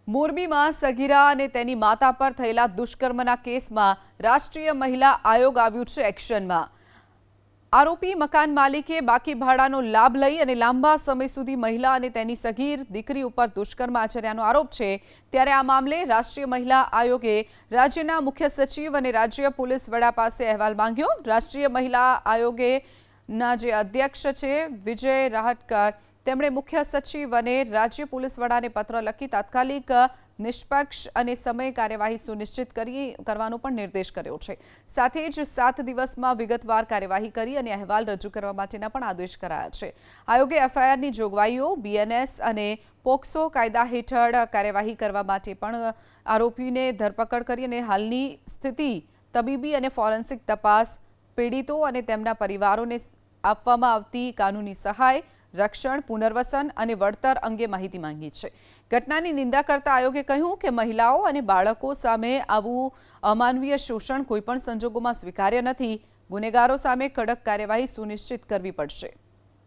મોરબીમાં સગીરા અને તેની માતા પર થયેલા દુષ્કર્મના કેસમાં રાષ્ટ્રીય મહિલા આયોગ આવ્યું છે એક્શનમાં। આરોપી મકાન માલિકે બાકી ભાડાનો લાભ લઈ અને લાંબા સમય સુધી મહિલા અને તેની સગીર દીકરી ઉપર દુષ્કર્મ આચર્યાનો આરોપ છે। ત્યારે આ મામલે રાષ્ટ્રીય મહિલા આયોગે રાજ્યના મુખ્ય સચિવ અને રાજ્ય પોલીસ વડા પાસે અહેવાલ માંગ્યો। રાષ્ટ્રીય મહિલા આયોગના જે અધ્યક્ષ છે વિજય રાહટકર તેમણે મુખ્ય સચિવ અને રાજ્ય પોલીસ વડાને પત્ર લખી તાત્કાલિક નિષ્પક્ષ અને સમય કાર્યવાહી સુનિશ્ચિત કરવાનો પણ નિર્દેશ કર્યો છે। સાથે જ 7 દિવસમાં વિગતવાર કાર્યવાહી કરી અને અહેવાલ રજૂ કરવા માટેના પણ આદેશ કરાયા છે। આયોગે એફઆઈઆરની જોગવાઈઓ બીએનએસ અને પોક્સો કાયદા હેઠળ કાર્યવાહી કરવા માટે પણ આરોપીને ધરપકડ કરી અને હાલની સ્થિતિ, તબીબી અને ફોરેન્સિક તપાસ, પીડિતો અને તેમના પરિવારોને આપવામાં આવતી કાનૂની સહાય, રક્ષણ, પુનર્વસન અને વળતર અંગે માહિતી માંગી છે। ઘટનાની નિંદા કરતા આયોગે કહ્યું કે મહિલાઓ અને બાળકો સામે આવું અમાનવીય શોષણ કોઈપણ સંજોગોમાં સ્વીકાર્ય નથી। ગુનેગારો સામે કડક કાર્યવાહી સુનિશ્ચિત કરવી પડશે।